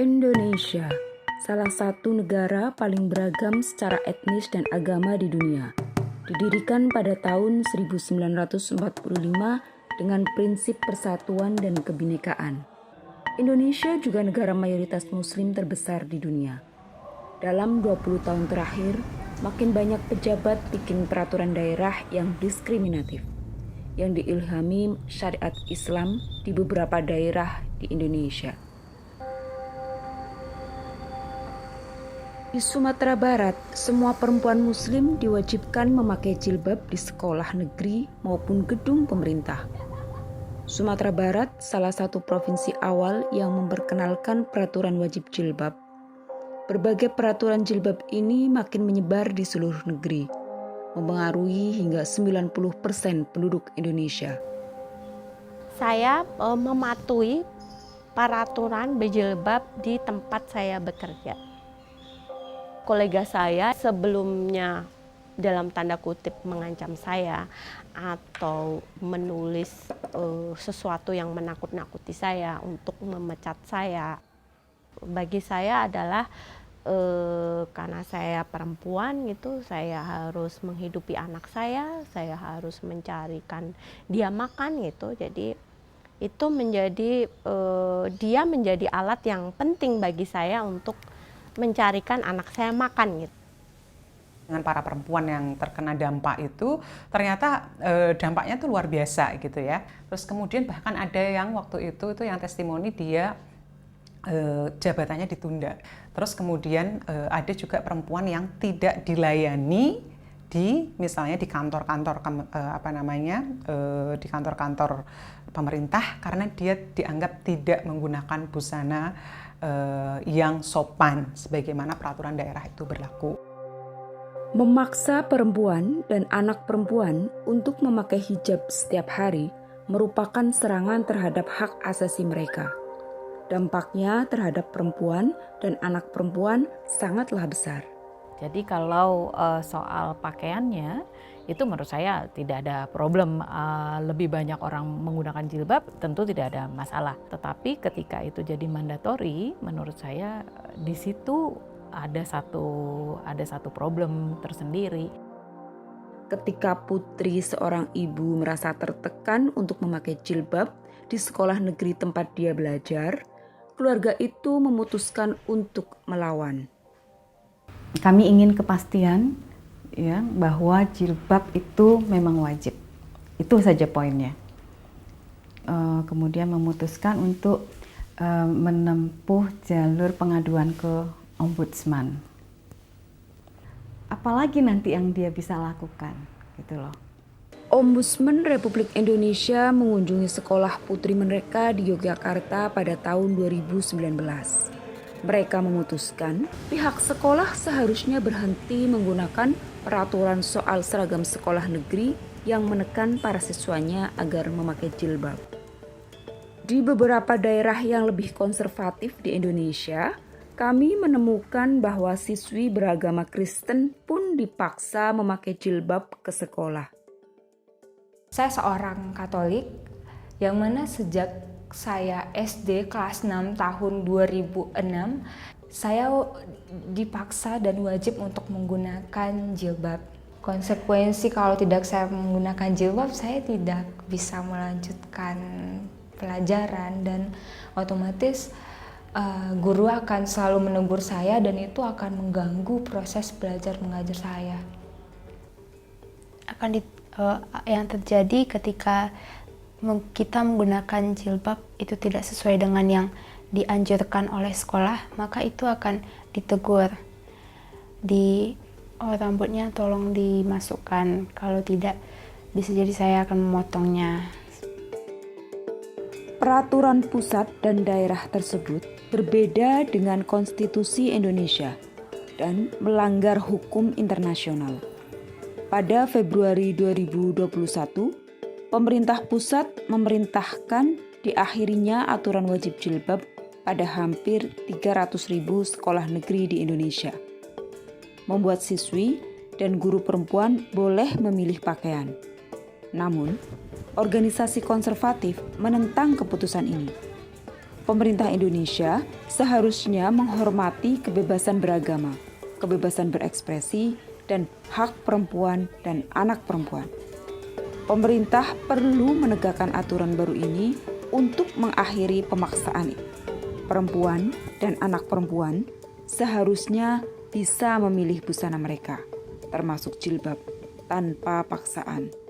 Indonesia, salah satu negara paling beragam secara etnis dan agama di dunia, didirikan pada tahun 1945 dengan prinsip persatuan dan kebinekaan. Indonesia juga negara mayoritas muslim terbesar di dunia. Dalam 20 tahun terakhir, makin banyak pejabat bikin peraturan daerah yang diskriminatif, yang diilhami syariat Islam di beberapa daerah di Indonesia. Di Sumatera Barat, semua perempuan muslim diwajibkan memakai jilbab di sekolah negeri maupun gedung pemerintah. Sumatera Barat salah satu provinsi awal yang memperkenalkan peraturan wajib jilbab. Berbagai peraturan jilbab ini makin menyebar di seluruh negeri, mempengaruhi hingga 90% penduduk Indonesia. Saya mematuhi peraturan berjilbab di tempat saya bekerja. Kolega saya sebelumnya dalam tanda kutip mengancam saya atau menulis sesuatu yang menakut-nakuti saya untuk memecat saya. Bagi saya adalah karena saya perempuan gitu, saya harus menghidupi anak saya harus mencarikan dia makan gitu. Jadi itu menjadi dia menjadi alat yang penting bagi saya untuk mencarikan anak saya makan gitu. Dengan para perempuan yang terkena dampak itu ternyata dampaknya tuh luar biasa gitu ya. Terus kemudian bahkan ada yang waktu itu yang testimoni dia jabatannya ditunda. Terus kemudian ada juga perempuan yang tidak dilayani di misalnya di kantor-kantor di kantor-kantor pemerintah karena dia dianggap tidak menggunakan busana yang sopan sebagaimana peraturan daerah itu berlaku. Memaksa perempuan dan anak perempuan untuk memakai hijab setiap hari merupakan serangan terhadap hak asasi mereka. Dampaknya terhadap perempuan dan anak perempuan sangatlah besar. Jadi kalau soal pakaiannya, itu menurut saya tidak ada problem. Lebih banyak orang menggunakan jilbab tentu tidak ada masalah. Tetapi ketika itu jadi mandatori, menurut saya di situ ada satu problem tersendiri. Ketika putri seorang ibu merasa tertekan untuk memakai jilbab di sekolah negeri tempat dia belajar, keluarga itu memutuskan untuk melawan. Kami ingin kepastian ya bahwa jilbab itu memang wajib. Itu saja poinnya. Kemudian memutuskan untuk menempuh jalur pengaduan ke Ombudsman. Apalagi nanti yang dia bisa lakukan, gitu loh. Ombudsman Republik Indonesia mengunjungi sekolah putri mereka di Yogyakarta pada tahun 2019. Mereka memutuskan pihak sekolah seharusnya berhenti menggunakan peraturan soal seragam sekolah negeri yang menekan para siswanya agar memakai jilbab. Di beberapa daerah yang lebih konservatif di Indonesia, kami menemukan bahwa siswi beragama Kristen pun dipaksa memakai jilbab ke sekolah. Saya seorang Katolik yang mana sejak saya SD kelas 6 tahun 2006, saya dipaksa dan wajib untuk menggunakan jilbab. Konsekuensi kalau tidak saya menggunakan jilbab, saya tidak bisa melanjutkan pelajaran dan otomatis guru akan selalu menegur saya dan itu akan mengganggu proses belajar mengajar saya. Yang terjadi ketika kita menggunakan jilbab itu tidak sesuai dengan yang dianjurkan oleh sekolah, maka itu akan ditegur. Rambutnya tolong dimasukkan, kalau tidak bisa jadi saya akan memotongnya. Peraturan pusat dan daerah tersebut berbeda dengan konstitusi Indonesia dan melanggar hukum internasional. Pada Februari 2021, pemerintah pusat memerintahkan diakhirinya aturan wajib jilbab pada hampir 300.000 sekolah negeri di Indonesia. Membuat siswi dan guru perempuan boleh memilih pakaian. Namun, organisasi konservatif menentang keputusan ini. Pemerintah Indonesia seharusnya menghormati kebebasan beragama, kebebasan berekspresi, dan hak perempuan dan anak perempuan. Pemerintah perlu menegakkan aturan baru ini untuk mengakhiri pemaksaan. Perempuan dan anak perempuan seharusnya bisa memilih busana mereka, termasuk jilbab, tanpa paksaan.